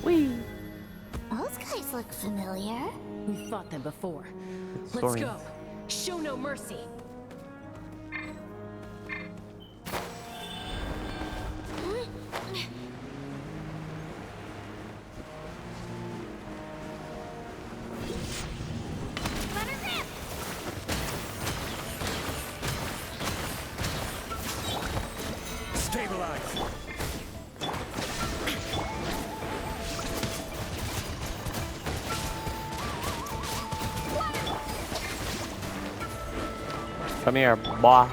Whee! Those guys look familiar. We've fought them before. Let's Story. go. Show no mercy. Let her rip! Stabilize. Come here, boss.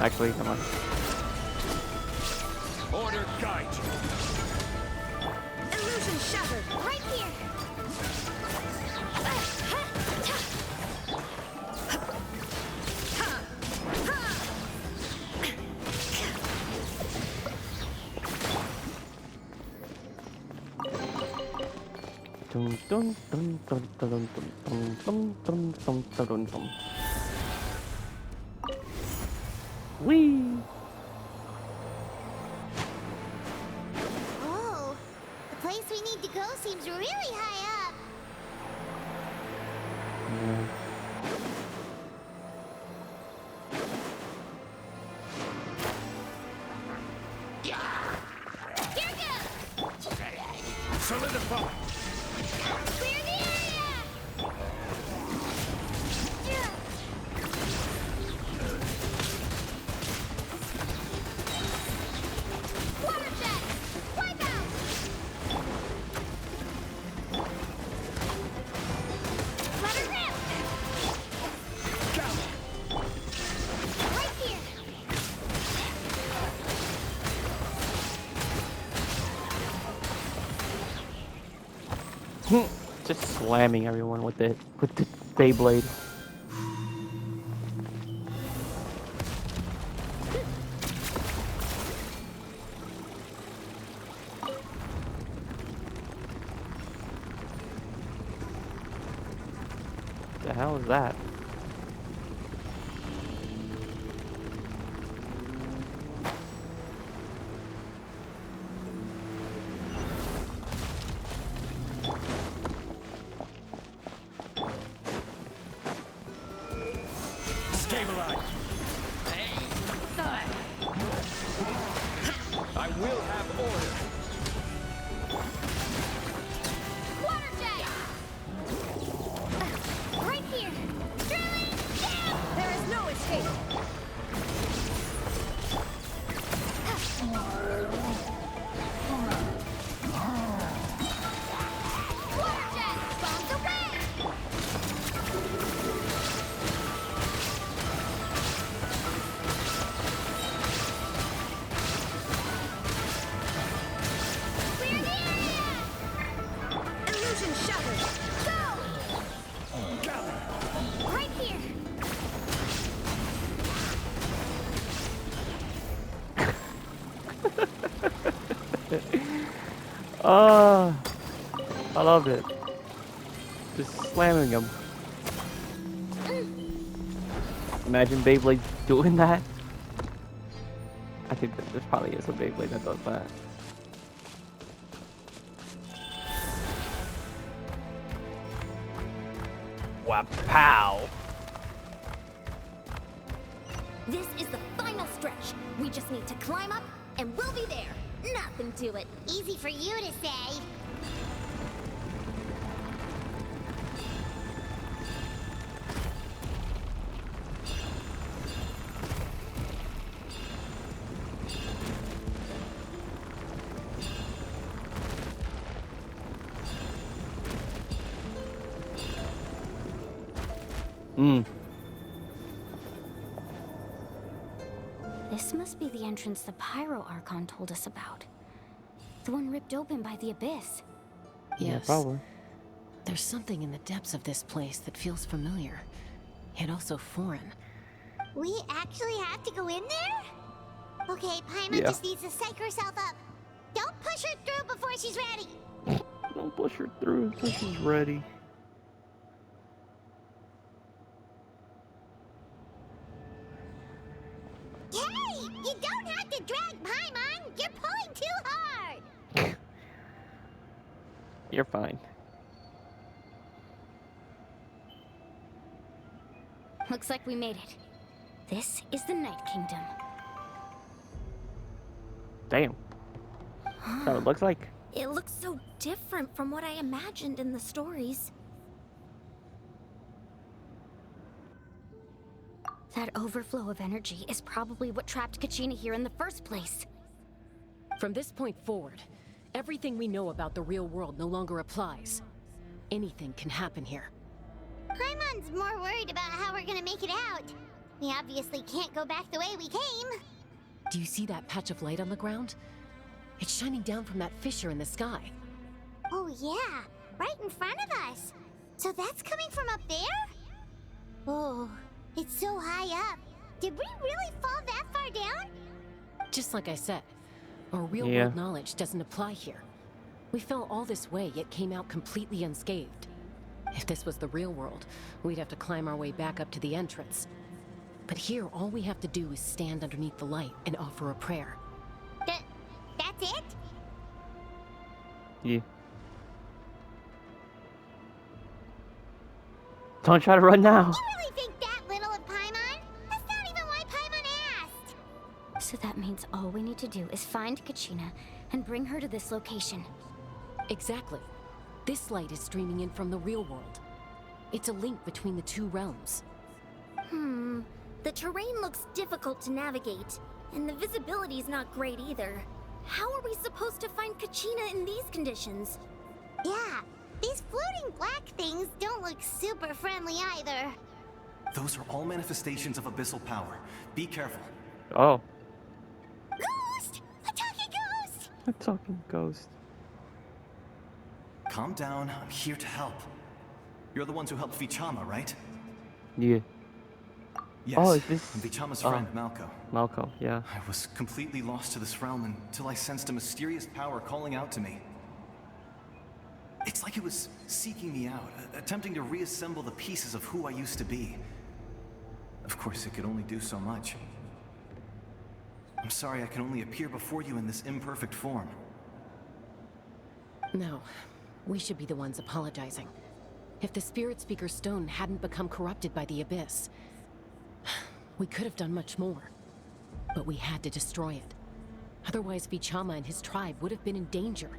Actually, come on. Order guide you. Illusion shattered. Right here. Dun dun dun dun dun dun dun dun dun dun dun dun dun. Whee! Oh, the place we need to go seems really high up. Here goes! Solidify. Clear the area! Water jet! Wipe out! Let her rip! Right here! Just slamming everyone with the Beyblade. The hell is that? Stabilize. I will have order. Water jet! Right here! Drilling down! There is no escape! Water jet! Bombs away! Clear the area! Illusion shattered! Go! Right here! Oh, I love it. Just slamming them. Imagine Beyblade doing that. I think that there probably is a Beyblade that does that. Wow! This is the final stretch. We just need to climb up, and we'll be there. Nothing to it. Easy for you to say. This must be the entrance the Pyro Archon told us about. The one ripped open by the Abyss. Yeah, Yes. probably. There's something in the depths of this place that feels familiar, yet also foreign. We actually have to go in there? Okay, Paimon Yeah. just needs to psych herself up. Don't push her through before she's ready. Don't push her through until she's ready. Hey! You don't have to drag Paimon! You're pulling too hard! You're fine. Looks like we made it. This is the Night Kingdom. Damn. That's what it looks like. It looks so different from what I imagined in the stories. That overflow of energy is probably what trapped Kachina here in the first place. From this point forward, everything we know about the real world no longer applies. Anything can happen here. Paimon's more worried about how we're gonna make it out. We obviously can't go back the way we came. Do you see that patch of light on the ground? It's shining down from that fissure in the sky. Oh yeah, right in front of us. So that's coming from up there? Oh, it's so high up. Did we really fall that far down? Just like I said, our real Yeah. world knowledge doesn't apply here. We fell all this way, yet came out completely unscathed. If this was the real world, we'd have to climb our way back up to the entrance. But here, all we have to do is stand underneath the light and offer a prayer. That's it? Yeah. Don't try to run now. You really think that little of Paimon? That's not even why Paimon asked. So that means all we need to do is find Kachina and bring her to this location. Exactly. This light is streaming in from the real world. It's a link between the two realms. The terrain looks difficult to navigate, and the visibility's not great either. How are we supposed to find Kachina in these conditions? Yeah, these floating black things don't look super friendly either. Those are all manifestations of abyssal power. Be careful. Oh, Ghost! A talking ghost! a talking ghost. Calm down. I'm here to help. You're the ones who helped Vichama, right? Yeah. Yes. Oh, is this- I'm Vichama's oh. friend, Malco. Malco, yeah. I was completely lost to this realm until I sensed a mysterious power calling out to me. It's like it was seeking me out, attempting to reassemble the pieces of who I used to be. Of course, it could only do so much. I'm sorry I can only appear before you in this imperfect form. No, we should be the ones apologizing. If the Spirit Speaker's stone hadn't become corrupted by the Abyss, we could have done much more. But we had to destroy it. Otherwise, Vichama and his tribe would have been in danger.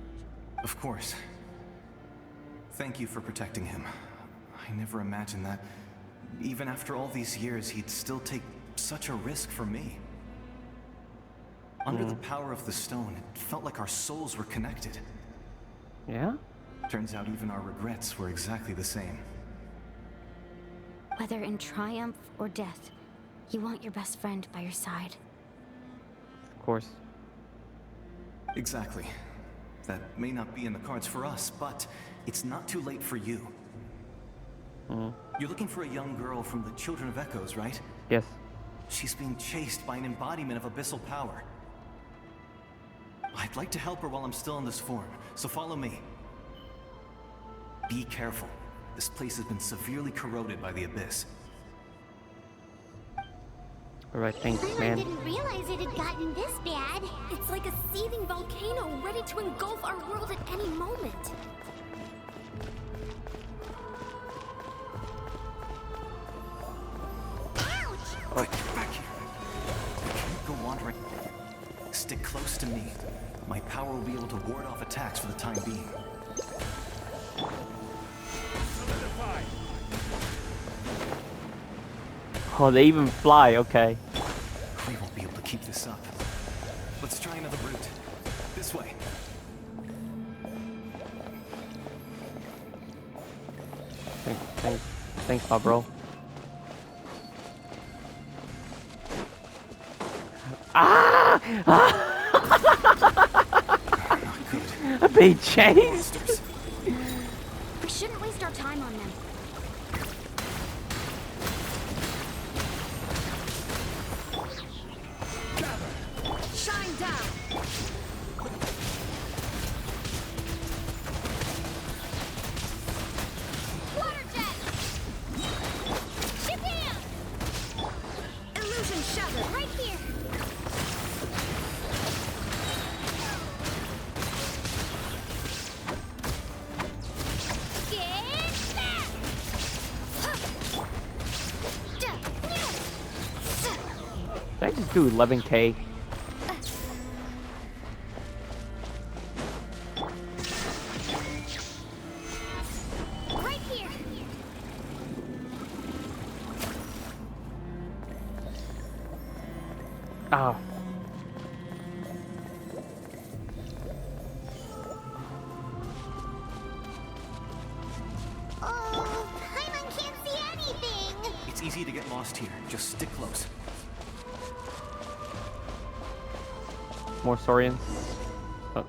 Of course. Thank you for protecting him. I never imagined that, even after all these years, he'd still take such a risk for me. Under the power of the stone, it felt like our souls were connected. Yeah? Turns out even our regrets were exactly the same. Whether in triumph or death, you want your best friend by your side. Of course. Exactly. That may not be in the cards for us, but it's not too late for you. You're looking for a young girl from the Children of Echoes, right? Yes. She's being chased by an embodiment of abyssal power. I'd like to help her while I'm still in this form, so follow me. Be careful. This place has been severely corroded by the Abyss. Alright, thanks, Paimon man. didn't realize it had gotten this bad. It's like a seething volcano ready to engulf our world at any moment. Quick, back here. You can't go wandering. Stick close to me. My power will be able to ward off attacks for the time being. Solidify. Oh, they even fly, okay. We won't be able to keep this up. Let's try another route. This way. Thanks, my bro. Ah! Not good. I'm being chased! Monsters. We shouldn't waste our time on them. Shine down! Water jet! Ship down! Illusion shattered right here! Dude, 11K. Right here. Oh. Oh, Paimon can't see anything. It's easy to get lost here. Just stick close. More Saurians. Oh.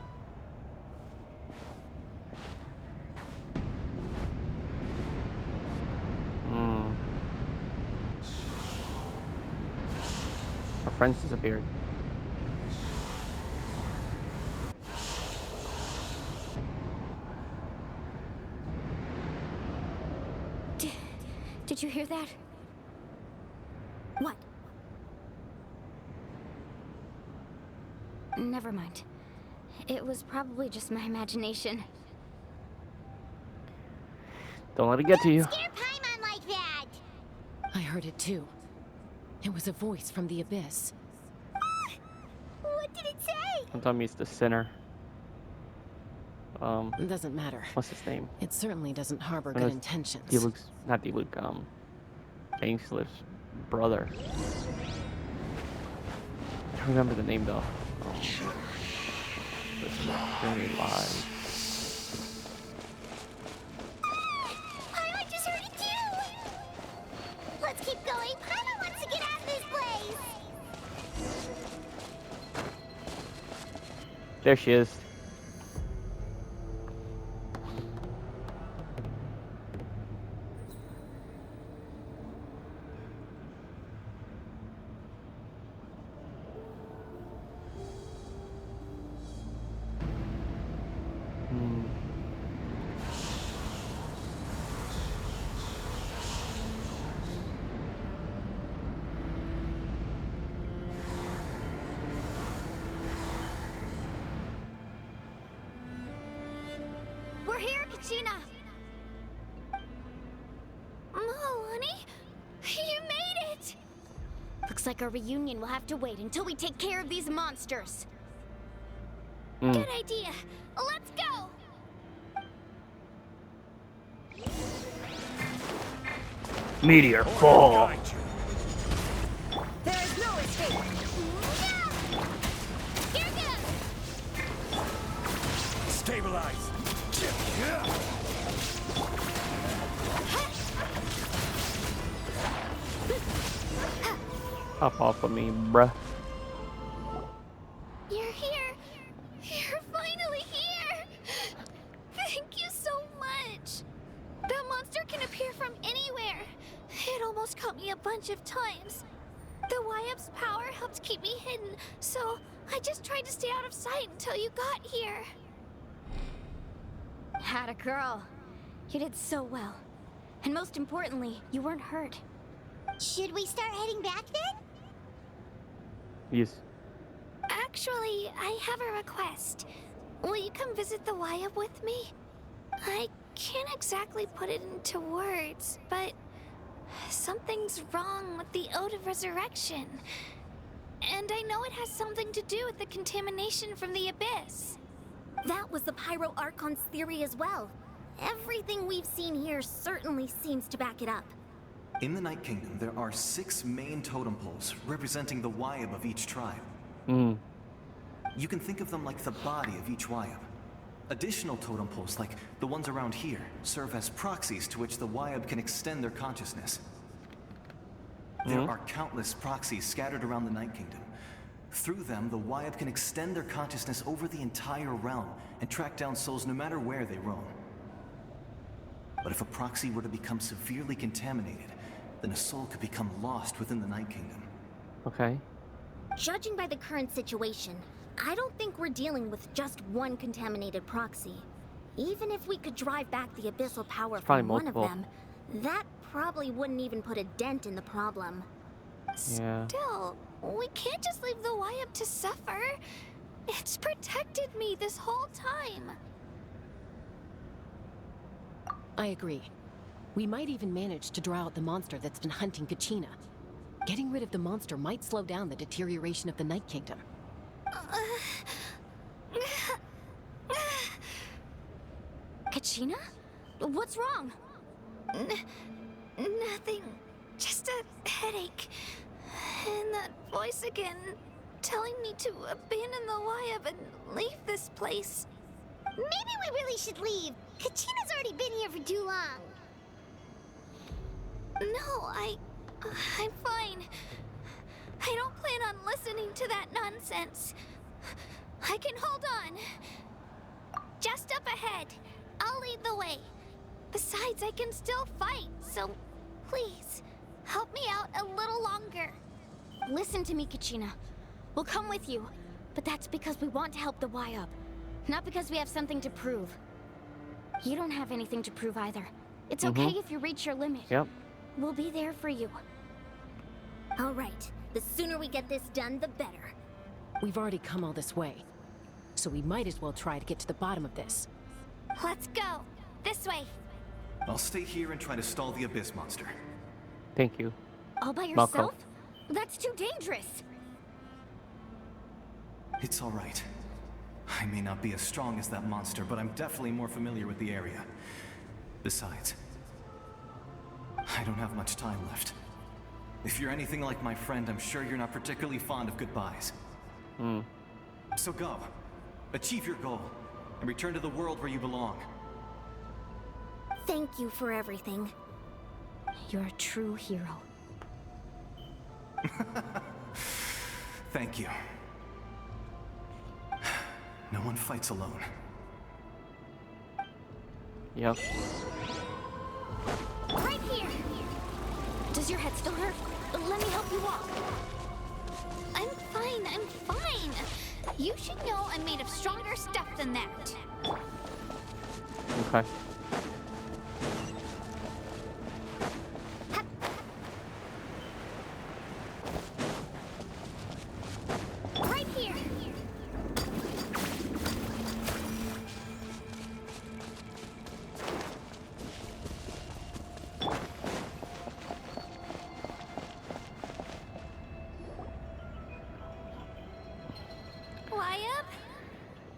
Our friends disappeared. Did you hear that? What? Never mind. It was probably just my imagination. Don't let it get to you. Scare Paimon like that! I heard it too. It was a voice from the abyss. What did it say? Don't tell me it's the sinner. It doesn't matter. What's his name? It certainly doesn't harbor Well, good it's intentions. D-Luke's, not D-Luke, Ainsley's brother. I don't remember the name though. Very live. Paimon just heard it too! Let's keep going. Paimon wants to get out of this place! There she is. We're here, Kachina! Oh, honey? You made it! Looks like our reunion will have to wait until we take care of these monsters. Good idea. Let's go! Meteor fall. Guide you. There's no escape! Here goes! Stabilize. Hop off of me, bruh. You're here! You're finally here! Thank you so much! That monster can appear from anywhere. It almost caught me a bunch of times. The Wyap's power helped keep me hidden, so I just tried to stay out of sight until you got here. Had a girl. You did so well. And most importantly, you weren't hurt. Should we start heading back then? Yes. Actually, I have a request. Will you come visit the Wyap with me? I can't exactly put it into words, but something's wrong with the Ode of Resurrection. And I know it has something to do with the contamination from the Abyss. That was the Pyro Archon's theory as well. Everything we've seen here certainly seems to back it up. In the Night Kingdom, there are 6 main totem poles representing the Wyab of each tribe. You can think of them like the body of each Wyab. Additional totem poles, like the ones around here, serve as proxies to which the Wyab can extend their consciousness. There are countless proxies scattered around the Night Kingdom. Through them, the Wyab can extend their consciousness over the entire realm and track down souls no matter where they roam. But if a proxy were to become severely contaminated, then a soul could become lost within the Night Kingdom. Okay. Judging by the current situation, I don't think we're dealing with just one contaminated proxy. Even if we could drive back the abyssal power probably from one of multiple. them, that probably wouldn't even put a dent in the problem. Yeah. Still, we can't just leave the Wyap to suffer. It's protected me this whole time. I agree. We might even manage to draw out the monster that's been hunting Kachina. Getting rid of the monster might slow down the deterioration of the Night Kingdom. Kachina? What's wrong? Nothing. Just a headache. And that voice again, telling me to abandon the Wayab and leave this place. Maybe we really should leave. Kachina's already been here for too long. No, I'm fine. I don't plan on listening to that nonsense. I can hold on. Just up ahead. I'll lead the way. Besides, I can still fight, so please, help me out a little longer. Listen to me, Kachina. We'll come with you, but that's because we want to help the Wayab, not because we have something to prove. You don't have anything to prove either. It's okay if you reach your limit. Yep. We'll be there for you. All right. The sooner we get this done, the better. We've already come all this way, so we might as well try to get to the bottom of this. Let's go. This way. I'll stay here and try to stall the Abyss monster. Thank you. All by Mako. yourself? That's too dangerous. It's all right. I may not be as strong as that monster, but I'm definitely more familiar with the area. Besides, I don't have much time left. If you're anything like my friend, I'm sure you're not particularly fond of goodbyes. So go. Achieve your goal, and return to the world where you belong. Thank you for everything. You're a true hero. Thank you. No one fights alone. Yep. Right here! Does your head still hurt? Let me help you walk. I'm fine. You should know I'm made of stronger stuff than that. Okay. Right here!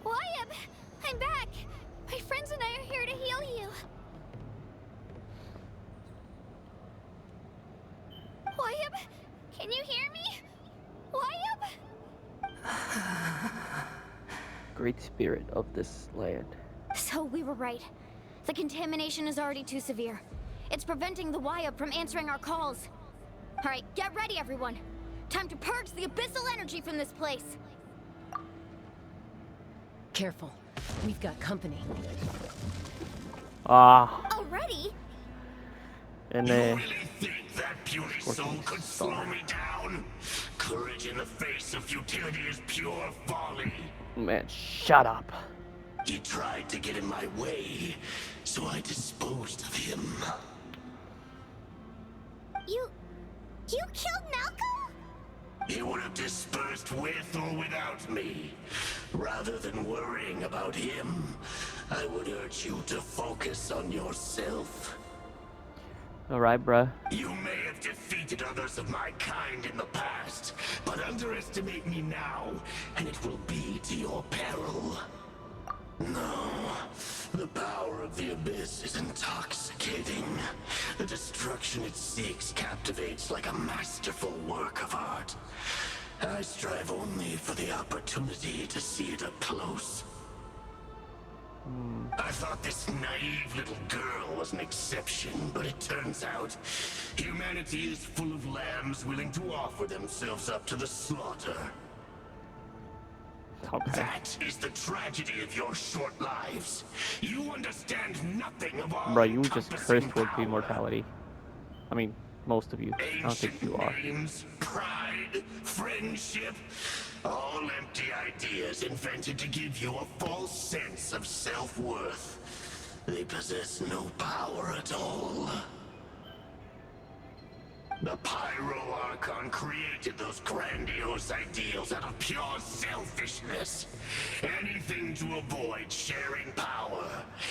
Wayab! I'm back! My friends and I are here to heal you. Wayab, can you hear me? Wayab? Great spirit of this land. So we were right. The contamination is already too severe. It's preventing the Wayab from answering our calls. All right, get ready, everyone. Time to purge the abyssal energy from this place. Careful. We've got company. Already? And You then really think that puny soul could slow me down? Courage in the face of futility is pure folly. man, shut up. He tried to get in my way, so I disposed of him. You killed Malcolm? He would have dispersed with or without me. Rather than worrying about him, I would urge you to focus on yourself. Alright, bruh. You may have defeated others of my kind in the past, but underestimate me now, and it will be to your peril. No, the power of the Abyss is intoxicating. The destruction it seeks captivates like a masterful work of art. I strive only for the opportunity to see it up close. I thought this naive little girl was an exception, but it turns out humanity is full of lambs willing to offer themselves up to the slaughter. Okay. That is the tragedy of your short lives. You understand nothing of all Bro, you just encompassing cursed towards the power. immortality. I mean, most of you. I don't think Ancient you are. names, pride, friendship, all empty ideas invented to give you a false sense of self-worth. They possess no power at all. The Pyro Archon created those grandiose ideals out of pure selfishness. Anything to avoid sharing power.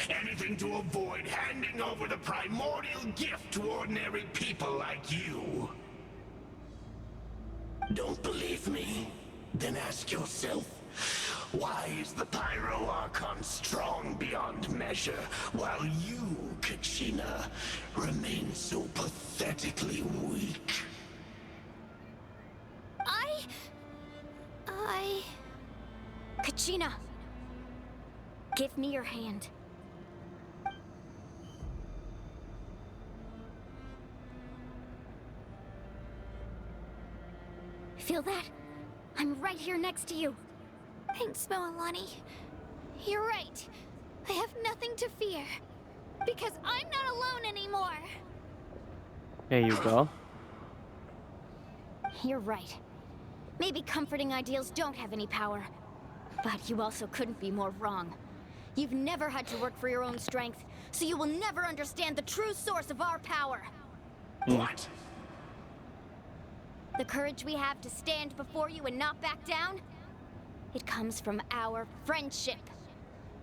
Anything to avoid handing over the primordial gift to ordinary people like you. Don't believe me? Then ask yourself, why is the Pyro Archon strong beyond measure, while you, Kachina, remain so pathetically weak? Kachina, give me your hand. Feel that? I'm right here next to you. Thanks, Moalani. You're right. I have nothing to fear. Because I'm not alone anymore. There you go. You're right. Maybe comforting ideals don't have any power. But you also couldn't be more wrong. You've never had to work for your own strength, so you will never understand the true source of our power. What? The courage we have to stand before you and not back down? It comes from our friendship.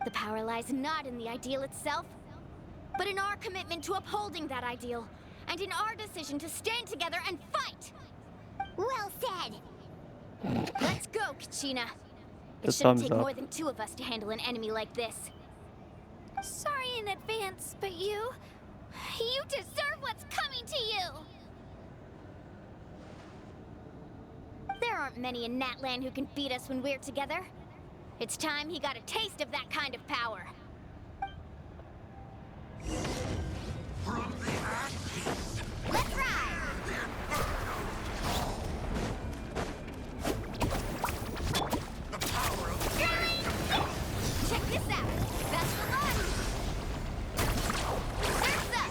The power lies not in the ideal itself, but in our commitment to upholding that ideal, and in our decision to stand together and fight! Well said. Let's go, Kachina. It The shouldn't thumbs take up. more than 2 of us to handle an enemy like this. Sorry in advance, but you deserve what's coming to you! There aren't many in Natlan who can beat us when we're together. It's time he got a taste of that kind of power. From the ashes! Let's ride! The power of Check this out. Best of luck. Surf's up.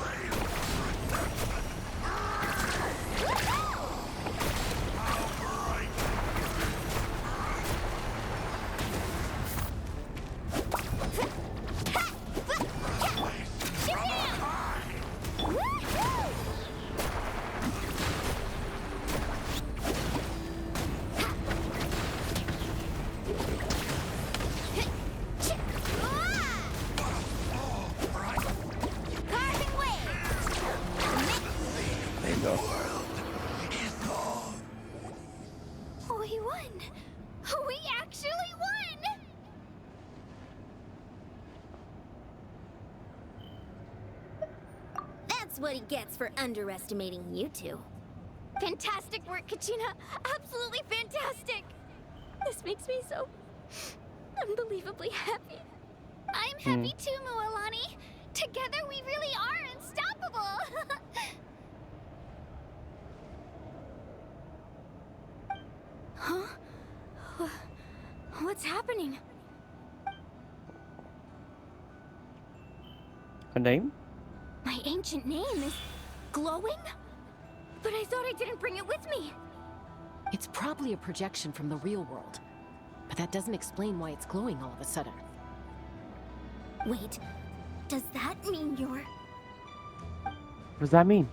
Woohoo! We won! We actually won! That's what he gets for underestimating you two. Fantastic work, Kachina! Absolutely fantastic! This makes me so unbelievably happy. I'm happy too, Moalani. Together we really are unstoppable! Huh? What's happening? Her name? My ancient name is glowing? But I thought I didn't bring it with me. It's probably a projection from the real world. But that doesn't explain why it's glowing all of a sudden. Wait, does that mean you're... What does that mean?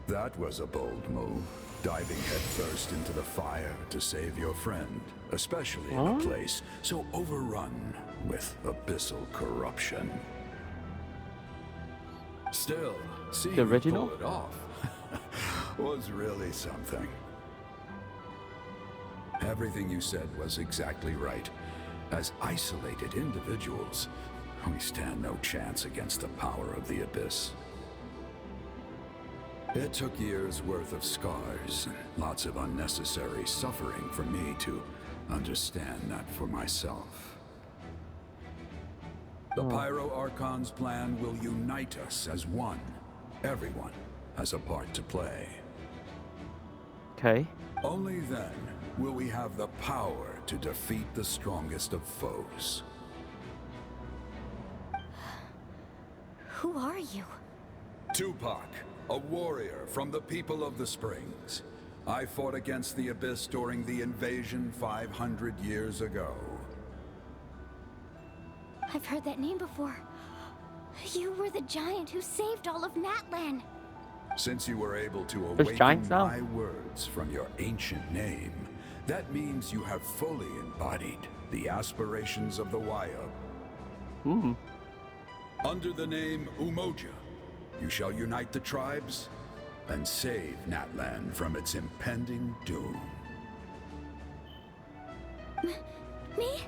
That was a bold move, diving headfirst into the fire to save your friend, especially in a place so overrun with abyssal corruption. Still, seeing The you original? pull it off was really something. Everything you said was exactly right. As isolated individuals, we stand no chance against the power of the Abyss. It took years' worth of scars and lots of unnecessary suffering for me to understand that for myself. The Pyro Archon's plan will unite us as one. Everyone has a part to play. Okay. Only then will we have the power to defeat the strongest of foes. Who are you? Tupac, a warrior from the people of the Springs. I fought against the Abyss during the invasion 500 years ago. I've heard that name before. You were the giant who saved all of Natlan. Since you were able to There's awaken giants now? my words from your ancient name, that means you have fully embodied the aspirations of the Waiab. Under the name Umoja, You shall unite the tribes and save Natlan from its impending doom. Me?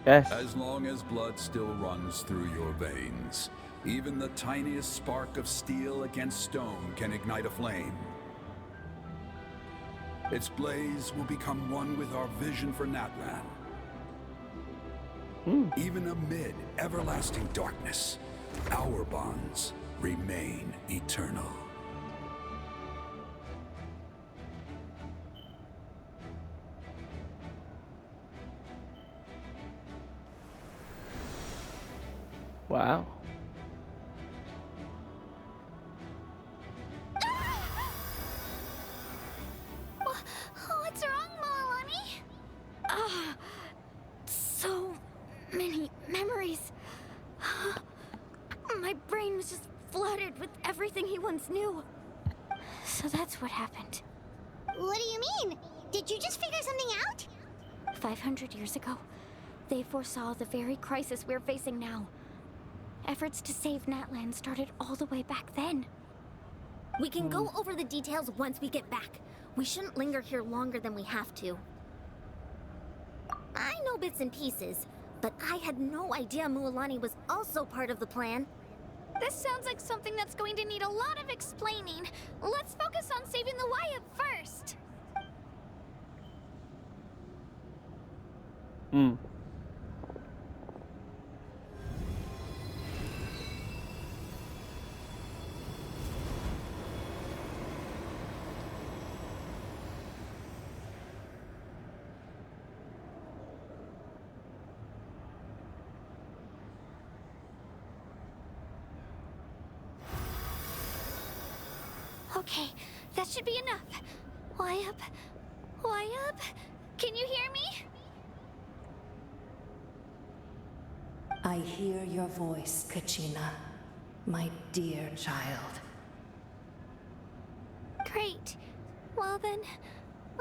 Yes. As long as blood still runs through your veins, even the tiniest spark of steel against stone can ignite a flame. Its blaze will become one with our vision for Natlan. Even amid everlasting darkness, our bonds remain eternal. Wow. What's wrong, Milani? Ah, so many memories. My brain was just flooded with everything he once knew. So that's what happened. What do you mean? Did you just figure something out? 500 years ago, they foresaw the very crisis we're facing now. Efforts to save Natlan started all the way back then. We can go over the details once we get back. We shouldn't linger here longer than we have to. I know bits and pieces, but I had no idea Mualani was also part of the plan. This sounds like something that's going to need a lot of explaining. Let's focus on saving the Wyatt first. Okay, that should be enough. Wyatt? Wyatt? Can you hear me? I hear your voice, Kachina, my dear child. Great. Well then,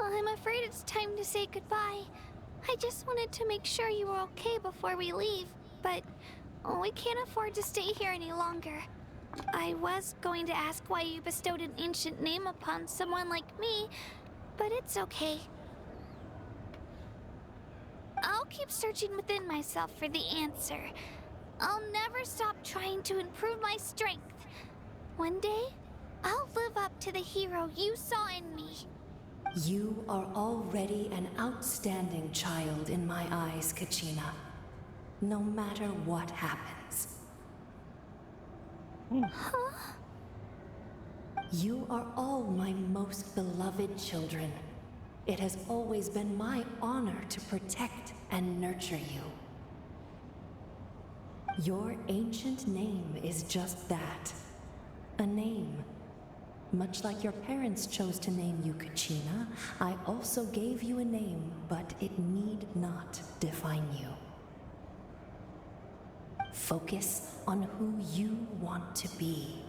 I'm afraid it's time to say goodbye. I just wanted to make sure you were okay before we leave, but we can't afford to stay here any longer. I was going to ask why you bestowed an ancient name upon someone like me, but it's okay. I'll keep searching within myself for the answer. I'll never stop trying to improve my strength. One day, I'll live up to the hero you saw in me. You are already an outstanding child in my eyes, Kachina. No matter what happens. Huh? You are all my most beloved children. It has always been my honor to protect and nurture you. Your ancient name is just that. A name. Much like your parents chose to name you Kachina, I also gave you a name, but it need not define you. Focus on who you want to be.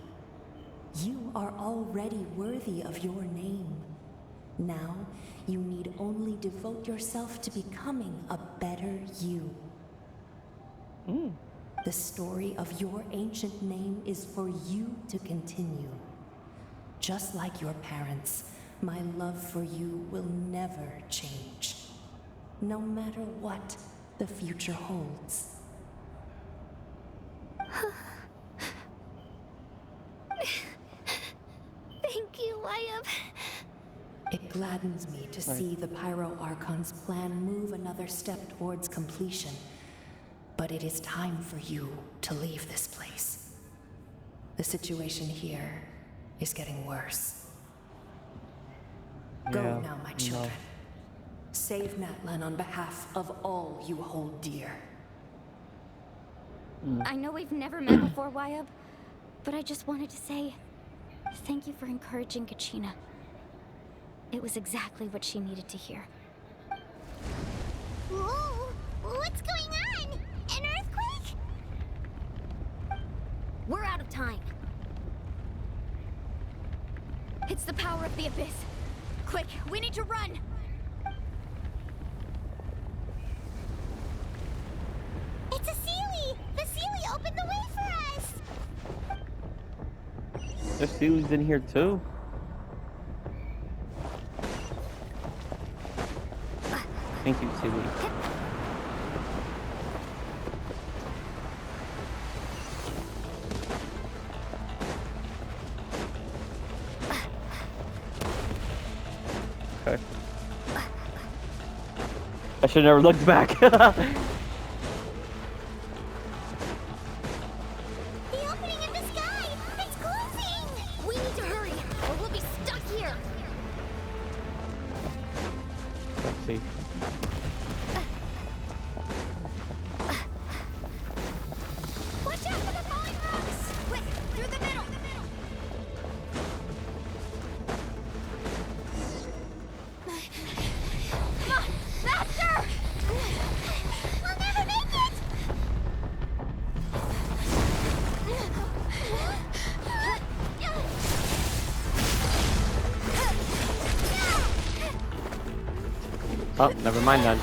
You are already worthy of your name. Now, you need only devote yourself to becoming a better you. The story of your ancient name is for you to continue. Just like your parents, my love for you will never change. No matter what the future holds. Thank you, Wyatt. It gladdens me to see the Pyro Archon's plan move another step towards completion. But it is time for you to leave this place. The situation here is getting worse. Go now, my children. Save Natlan on behalf of all you hold dear. I know we've never met before, Wyatt, but I just wanted to say thank you for encouraging Kachina. It was exactly what she needed to hear. Whoa! What's going on? An earthquake? We're out of time. It's the power of the Abyss. Quick, we need to run! It's a Sealy! The Sealy opened the way for us! Seaweed's in here too. Thank you, Seaweed. Okay. I should have never looked back. The opening in the sky! It's closing! We need to hurry, or we'll be stuck here! Let's see. Watch out for the falling rocks! Quick, through the middle! Come on, faster! We'll never make it! Oh, never mind then.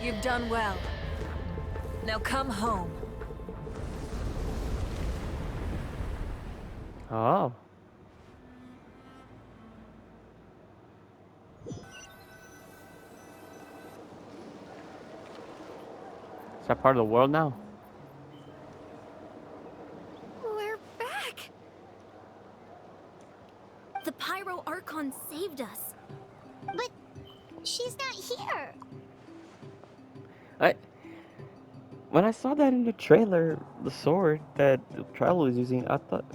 You've done well. Now come home. Oh. Is that part of the world now? We're back! The Pyro Archon saved us. But she's not here. When I saw that in the trailer, the sword that the Traveler was using, I thought,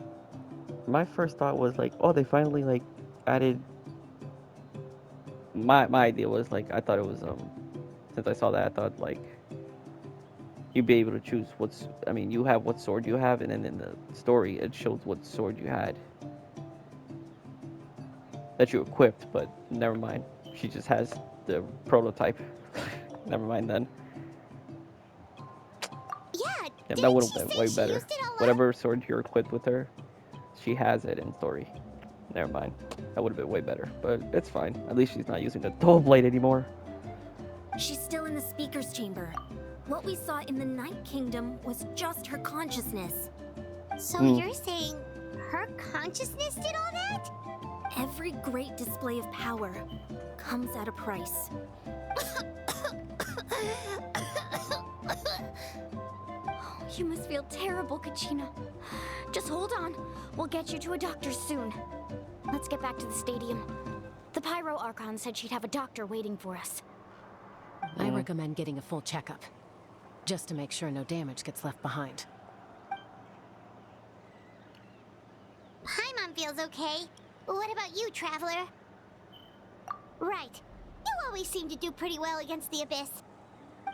my first thought was like, oh, they finally like added. My idea was like, I thought it was since I saw that, I thought like you'd be able to choose you have what sword you have, and then in the story it shows what sword you had that you equipped. But never mind, she just has the prototype. Never mind then. Yeah, that would have been way better. Whatever sword you're equipped with her, she has it in story. Never mind. That would have been way better. But it's fine. At least she's not using the dual blade anymore. She's still in the speaker's chamber. What we saw in the Night Kingdom was just her consciousness. So you're saying her consciousness did all that? Every great display of power comes at a price. You must feel terrible, Kachina. Just hold on. We'll get you to a doctor soon. Let's get back to the stadium. The Pyro Archon said she'd have a doctor waiting for us. I recommend getting a full checkup, just to make sure no damage gets left behind. Paimon feels okay. What about you, Traveler? Right. You always seem to do pretty well against the Abyss.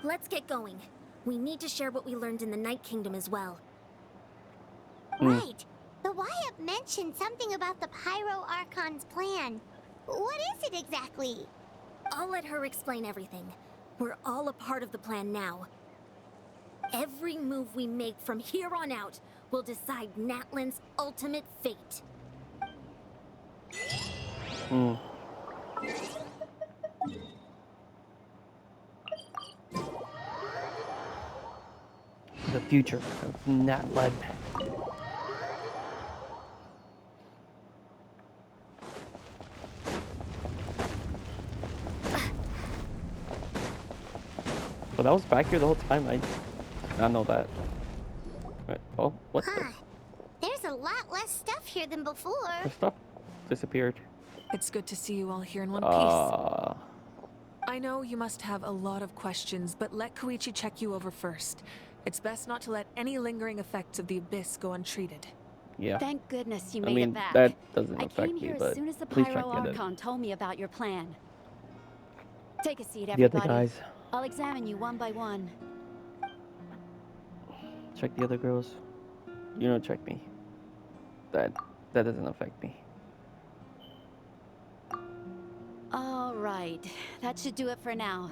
Let's get going. We need to share what we learned in the Night Kingdom as well. Right. The Wyatt mentioned something about the Pyro Archon's plan. What is it exactly? I'll let her explain everything. We're all a part of the plan now. Every move we make from here on out will decide Natlan's ultimate fate. The future of Natlan. But that was back here the whole time. I did not know that. Right. Oh, what the? There's a lot less stuff here than before. The stuff disappeared. It's good to see you all here in one piece. I know you must have a lot of questions, but let Koichi check you over first. It's best not to let any lingering effects of the Abyss go untreated. Yeah. Thank goodness you I made mean, it back. that doesn't I affect came me, here as but soon as the please check Pyro Archon told me about your plan. Take a seat, the other everybody. guys. I'll examine you one by one. Check the other girls. You don't check me. That doesn't affect me. All right, that should do it for now.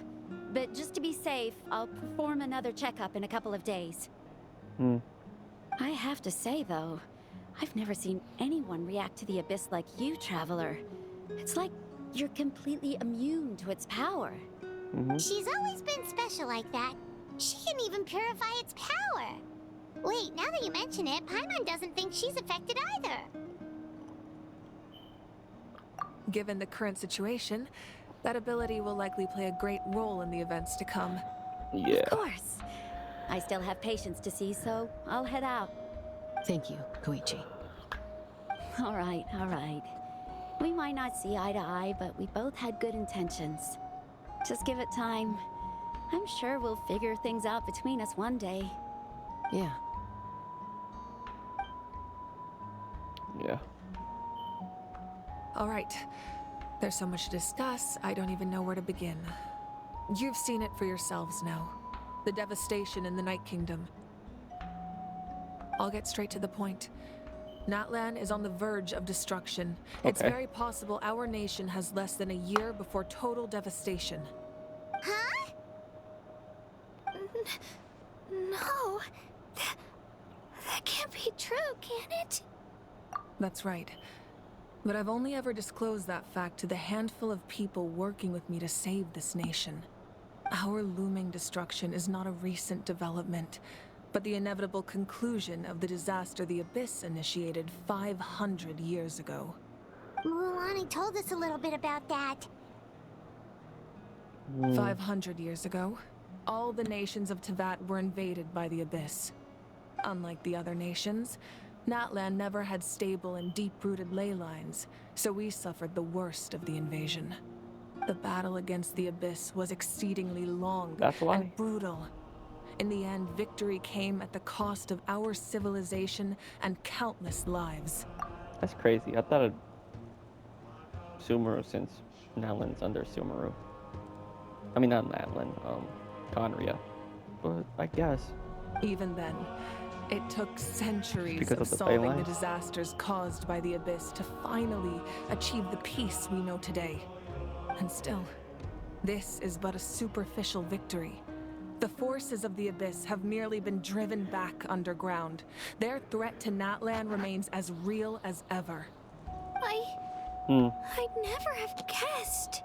But just to be safe, I'll perform another checkup in a couple of days. I have to say, though, I've never seen anyone react to the Abyss like you, Traveler. It's like you're completely immune to its power. She's always been special like that. She can even purify its power. Wait, now that you mention it, Paimon doesn't think she's affected either. Given the current situation, that ability will likely play a great role in the events to come. Yeah. Of course. I still have patients to see, so I'll head out. Thank you, Koichi. All right, all right. We might not see eye to eye, but we both had good intentions. Just give it time. I'm sure we'll figure things out between us one day. Yeah. Yeah. All right. There's so much to discuss, I don't even know where to begin. You've seen it for yourselves now. The devastation in the Night Kingdom. I'll get straight to the point. Natlan is on the verge of destruction. It's very possible our nation has less than a year before total devastation. Huh? No. That can't be true, can it? That's right. But I've only ever disclosed that fact to the handful of people working with me to save this nation. Our looming destruction is not a recent development, but the inevitable conclusion of the disaster the Abyss initiated 500 years ago. Mulan told us a little bit about that. 500 years ago, all the nations of Teyvat were invaded by the Abyss. Unlike the other nations, Natlan never had stable and deep-rooted ley lines, so we suffered the worst of the invasion. The battle against the Abyss was exceedingly long and brutal. In the end, victory came at the cost of our civilization and countless lives. That's crazy. I thought of Sumeru since Natlan's under Sumeru. I mean, not Natlan, Conria. But I guess. Even then, it took centuries of solving the disasters caused by the Abyss to finally achieve the peace we know today. And still, this is but a superficial victory. The forces of the Abyss have merely been driven back underground. Their threat to Natlan remains as real as ever. I'd never have guessed.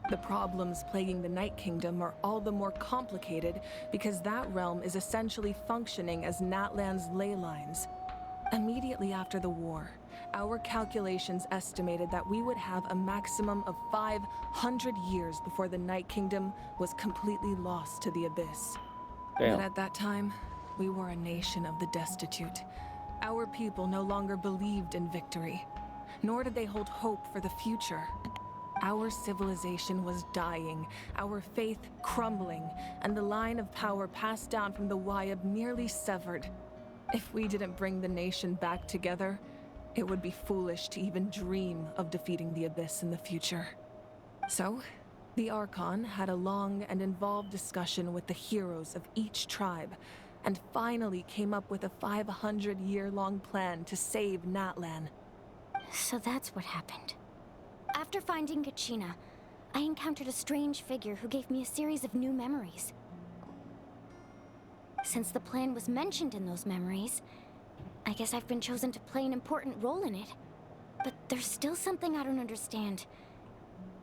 The problems plaguing the Night Kingdom are all the more complicated because that realm is essentially functioning as Natlan's ley lines. Immediately after the war, our calculations estimated that we would have a maximum of 500 years before the Night Kingdom was completely lost to the Abyss. But at that time, we were a nation of the destitute. Our people no longer believed in victory, nor did they hold hope for the future. Our civilization was dying, our faith crumbling, and the line of power passed down from the Wayab nearly severed. If we didn't bring the nation back together, it would be foolish to even dream of defeating the Abyss in the future. So, the Archon had a long and involved discussion with the heroes of each tribe, and finally came up with a 500-year-long plan to save Natlan. So that's what happened. After finding Kachina, I encountered a strange figure who gave me a series of new memories. Since the plan was mentioned in those memories, I guess I've been chosen to play an important role in it. But there's still something I don't understand.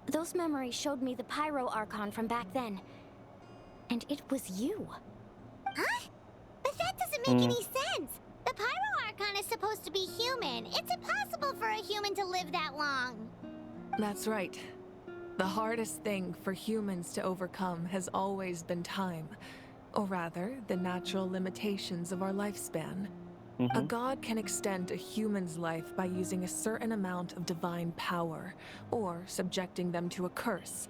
Those memories showed me the Pyro Archon from back then. And it was you. Huh? But that doesn't make any sense. The Pyro Archon is supposed to be human. It's impossible for a human to live that long. That's right. The hardest thing for humans to overcome has always been time. Or rather, the natural limitations of our lifespan. A god can extend a human's life by using a certain amount of divine power, or subjecting them to a curse.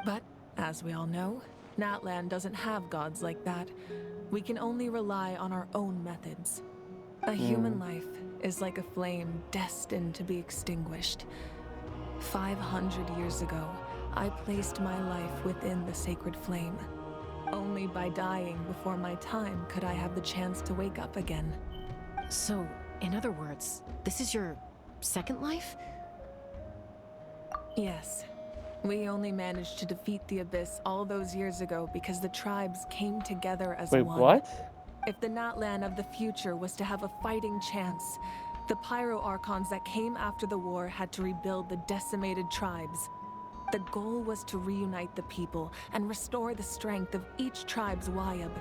But As we all know, Natlan doesn't have gods like that. We can only rely on our own methods. A human life is like a flame destined to be extinguished. 500 years ago, I placed my life within the sacred flame. Only by dying before my time could I have the chance to wake up again. So, in other words, this is your second life? Yes. We only managed to defeat the Abyss all those years ago because the tribes came together as Wait, one. what? If the Natlan of the future was to have a fighting chance, the Pyro Archons that came after the war had to rebuild the decimated tribes. The goal was to reunite the people and restore the strength of each tribe's Wayab.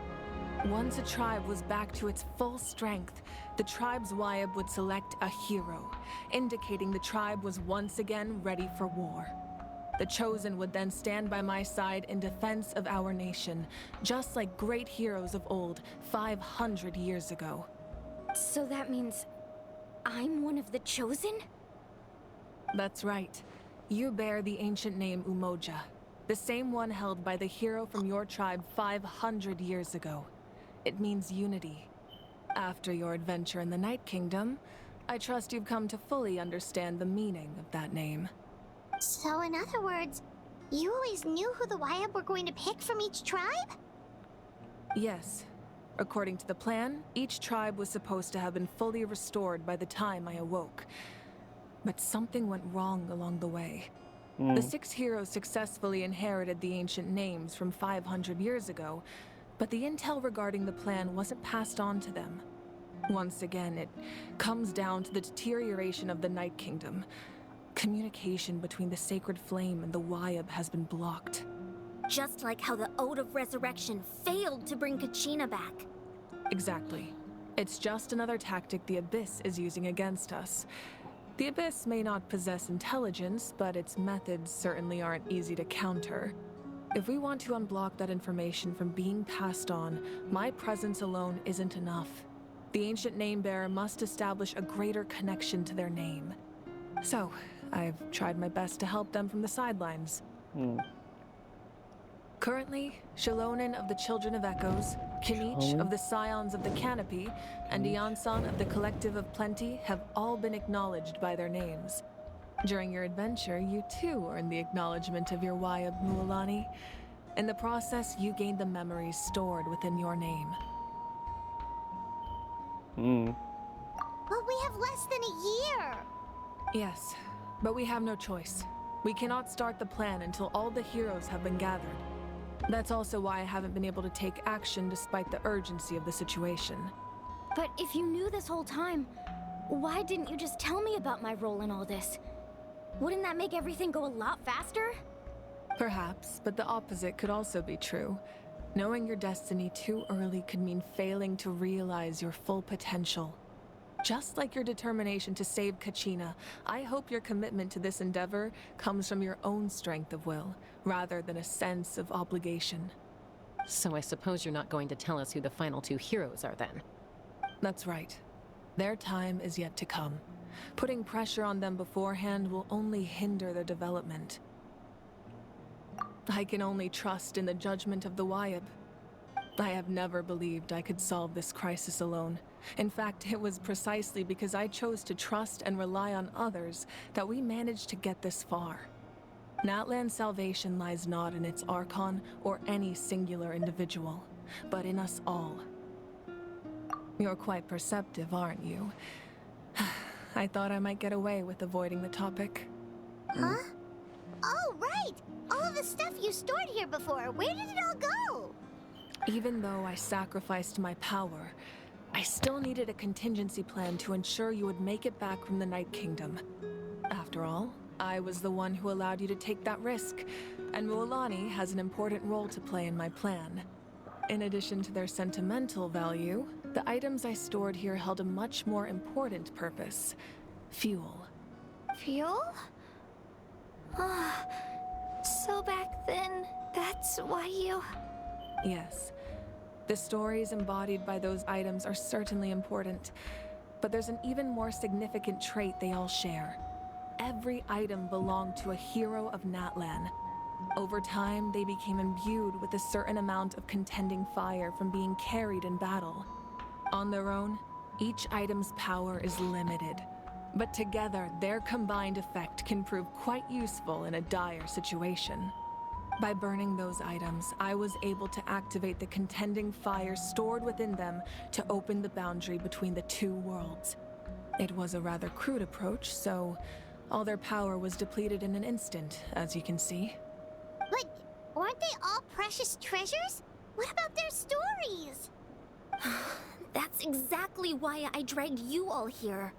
Once a tribe was back to its full strength, the tribe's Wayab would select a hero, indicating the tribe was once again ready for war. The Chosen would then stand by my side in defense of our nation, just like great heroes of old 500 years ago. So that means I'm one of the Chosen? That's right. You bear the ancient name Umoja, the same one held by the hero from your tribe 500 years ago. It means unity. After your adventure in the Night Kingdom, I trust you've come to fully understand the meaning of that name. So in other words, you always knew who the Wayab were going to pick from each tribe? Yes. According to the plan, each tribe was supposed to have been fully restored by the time I awoke. But something went wrong along the way. The 6 heroes successfully inherited the ancient names from 500 years ago, but the intel regarding the plan wasn't passed on to them. Once again, it comes down to the deterioration of the Night Kingdom. Communication between the Sacred Flame and the Wayab has been blocked. Just like how the Ode of Resurrection failed to bring Kachina back. Exactly. It's just another tactic the Abyss is using against us. The Abyss may not possess intelligence, but its methods certainly aren't easy to counter. If we want to unblock that information from being passed on, my presence alone isn't enough. The ancient name-bearer must establish a greater connection to their name. So, I've tried my best to help them from the sidelines. Currently, Shalonin of the Children of Echoes, Kinich of the Scions of the Canopy, and Iansan of the Collective of Plenty have all been acknowledged by their names. During your adventure, you too earned the acknowledgement of your Wayab, Mualani. In the process, you gained the memories stored within your name. But we have less than a year! Yes, but we have no choice. We cannot start the plan until all the heroes have been gathered. That's also why I haven't been able to take action despite the urgency of the situation. But if you knew this whole time, why didn't you just tell me about my role in all this? Wouldn't that make everything go a lot faster? Perhaps, but the opposite could also be true. Knowing your destiny too early could mean failing to realize your full potential. Just like your determination to save Kachina, I hope your commitment to this endeavor comes from your own strength of will, rather than a sense of obligation. So I suppose you're not going to tell us who the final 2 heroes are then? That's right. Their time is yet to come. Putting pressure on them beforehand will only hinder their development. I can only trust in the judgment of the Wayab. I have never believed I could solve this crisis alone. In fact, it was precisely because I chose to trust and rely on others that we managed to get this far. Natlan's salvation lies not in its Archon or any singular individual, but in us all. You're quite perceptive, aren't you? I thought I might get away with avoiding the topic. Huh? Oh, right! All of the stuff you stored here before, where did it all go? Even though I sacrificed my power, I still needed a contingency plan to ensure you would make it back from the Night Kingdom. After all, I was the one who allowed you to take that risk, and Mualani has an important role to play in my plan. In addition to their sentimental value, the items I stored here held a much more important purpose: fuel. Fuel? So back then, that's why you... Yes. The stories embodied by those items are certainly important, but there's an even more significant trait they all share. Every item belonged to a hero of Natlan. Over time, they became imbued with a certain amount of contending fire from being carried in battle. On their own, each item's power is limited, but together, their combined effect can prove quite useful in a dire situation. By burning those items, I was able to activate the contending fire stored within them to open the boundary between the two worlds. It was a rather crude approach, so all their power was depleted in an instant, as you can see. But aren't they all precious treasures? What about their stories? That's exactly why I dragged you all here.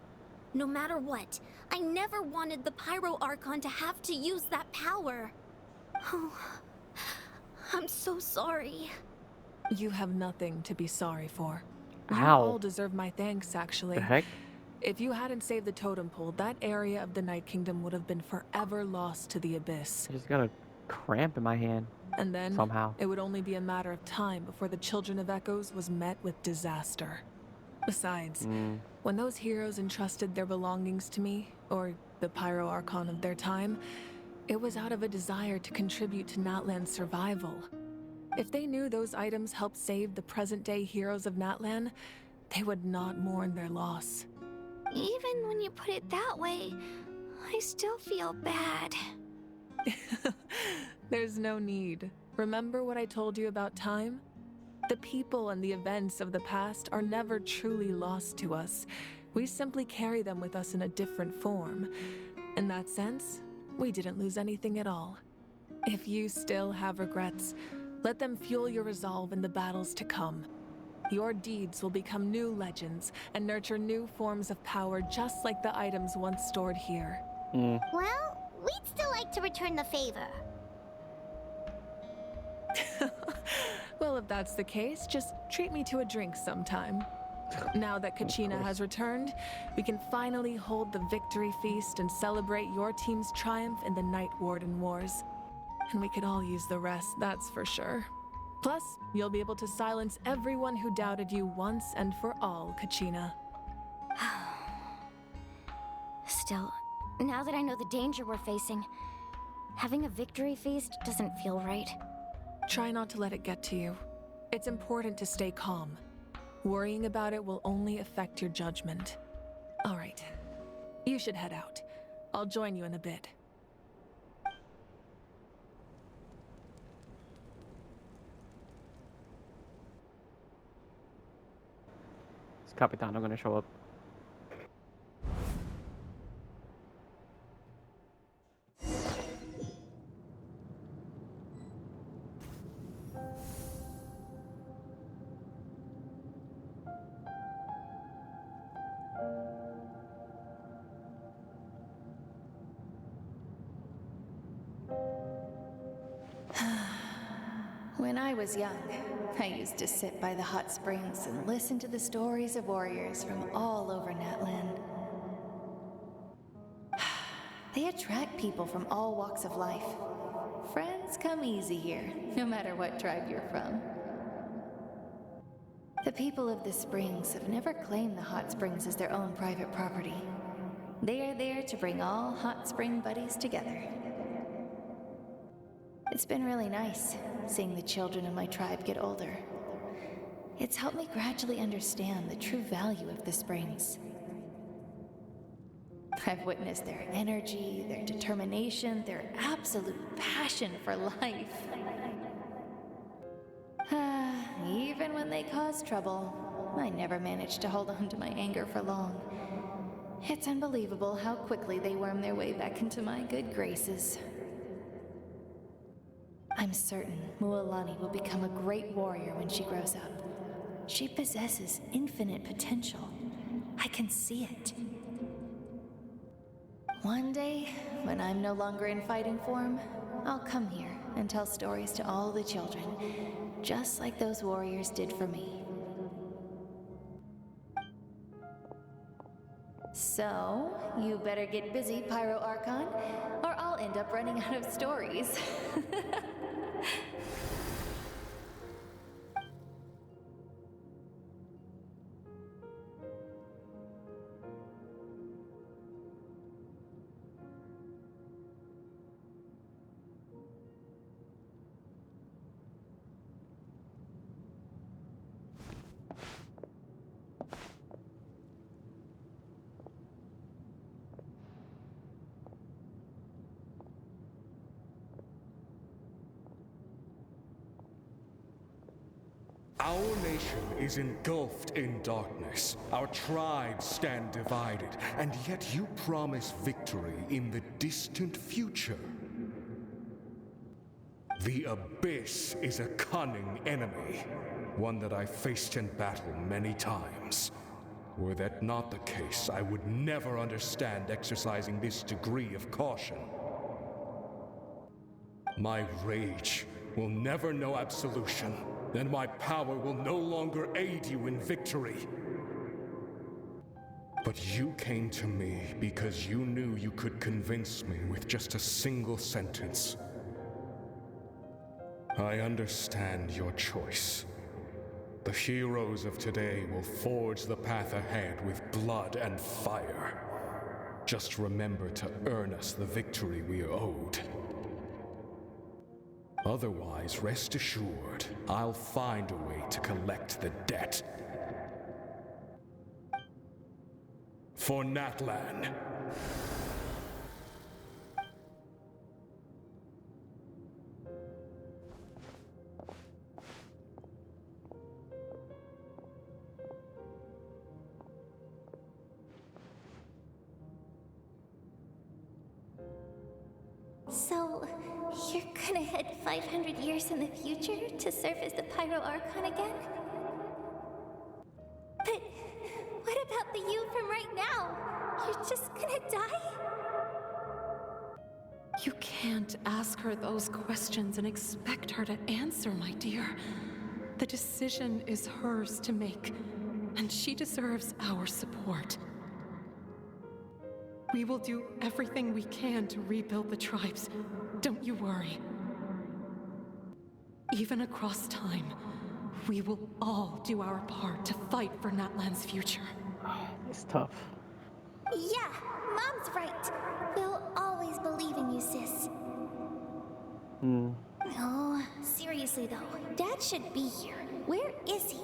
No matter what, I never wanted the Pyro Archon to have to use that power. Oh, I'm so sorry. You have nothing to be sorry for. You Ow. all deserve my thanks, actually. The heck? If you hadn't saved the totem pole, that area of the Night Kingdom would have been forever lost to the Abyss. I just got a cramp in my hand. And then, somehow. it would only be a matter of time before the Children of Echoes was met with disaster. Besides, when those heroes entrusted their belongings to me, or the Pyro Archon of their time, it was out of a desire to contribute to Natlan's survival. If they knew those items helped save the present-day heroes of Natlan, they would not mourn their loss. Even when you put it that way, I still feel bad. There's no need. Remember what I told you about time? The people and the events of the past are never truly lost to us. We simply carry them with us in a different form. In that sense, we didn't lose anything at all. If you still have regrets, let them fuel your resolve in the battles to come. Your deeds will become new legends and nurture new forms of power just like the items once stored here. Well, we'd still like to return the favor. Well, if that's the case, just treat me to a drink sometime. Now that Kachina has returned, we can finally hold the victory feast and celebrate your team's triumph in the Night Warden Wars. And we could all use the rest, that's for sure. Plus, you'll be able to silence everyone who doubted you once and for all, Kachina. Still, now that I know the danger we're facing, having a victory feast doesn't feel right. Try not to let it get to you. It's important to stay calm. Worrying about it will only affect your judgment. All right, you should head out. I'll join you in a bit. Is Capitano gonna show up? When I was young, I used to sit by the hot springs and listen to the stories of warriors from all over Natlan. They attract people from all walks of life. Friends come easy here, no matter what tribe you're from. The people of the springs have never claimed the hot springs as their own private property. They are there to bring all hot spring buddies together. It's been really nice, seeing the children of my tribe get older. It's helped me gradually understand the true value of the springs. I've witnessed their energy, their determination, their absolute passion for life. Even when they cause trouble, I never managed to hold on to my anger for long. It's unbelievable how quickly they worm their way back into my good graces. I'm certain Mualani will become a great warrior when she grows up. She possesses infinite potential. I can see it. One day, when I'm no longer in fighting form, I'll come here and tell stories to all the children, just like those warriors did for me. So, you better get busy, Pyro Archon, or I'll end up running out of stories. Our nation is engulfed in darkness. Our tribes stand divided, and yet you promise victory in the distant future. The Abyss is a cunning enemy, one that I faced in battle many times. Were that not the case, I would never understand exercising this degree of caution. My rage will never know absolution, and my power will no longer aid you in victory. But you came to me because you knew you could convince me with just a single sentence. I understand your choice. The heroes of today will forge the path ahead with blood and fire. Just remember to earn us the victory we are owed. Otherwise, rest assured, I'll find a way to collect the debt. For Natlan. So, you're gonna head 500 years in the future to serve as the Pyro Archon again? But what about the you from right now? You're just gonna die? You can't ask her those questions and expect her to answer, my dear. The decision is hers to make, and she deserves our support. We will do everything we can to rebuild the tribes. Don't you worry. Even across time, we will all do our part to fight for Natlan's future. It's tough. Yeah, Mom's right. We'll always believe in you, sis. No, seriously though, Dad should be here. Where is he?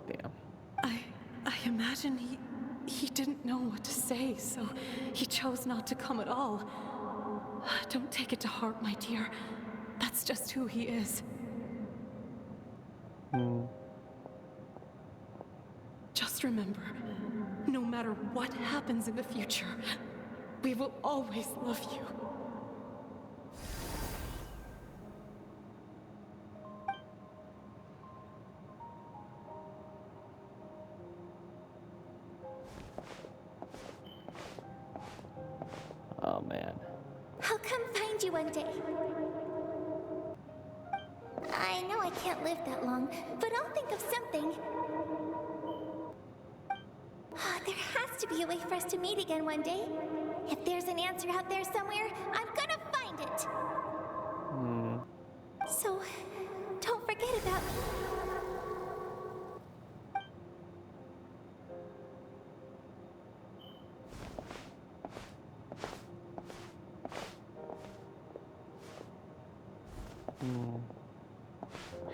Damn. I imagine he didn't know what to say, so he chose not to come at all. Don't take it to heart, my dear. That's just who he is. Just remember, no matter what happens in the future, we will always love you. Oh man. I'll come find you one day. I know I can't live that long, but I'll think of something. There has to be a way for us to meet again one day. If there's an answer out there somewhere, I'm gonna find it. So, don't forget about me.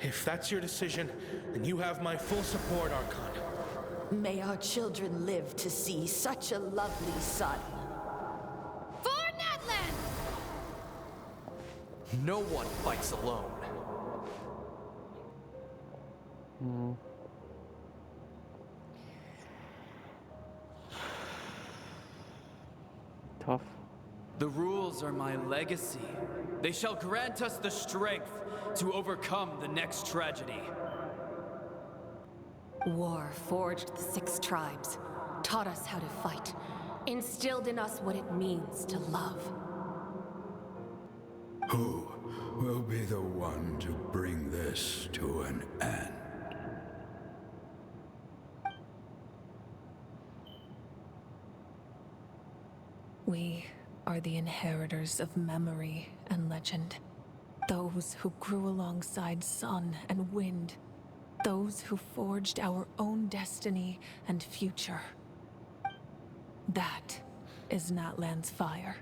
If that's your decision, then you have my full support, Archon. May our children live to see such a lovely son. For Natlan! No one fights alone. Tough. The rules are my legacy. They shall grant us the strength to overcome the next tragedy. War forged the 6 tribes, taught us how to fight, instilled in us what it means to love. Who will be the one to bring this to an end? We are the inheritors of memory and legend. Those who grew alongside sun and wind. Those who forged our own destiny and future. That is Natlan's fire.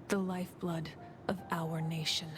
The lifeblood of our nation.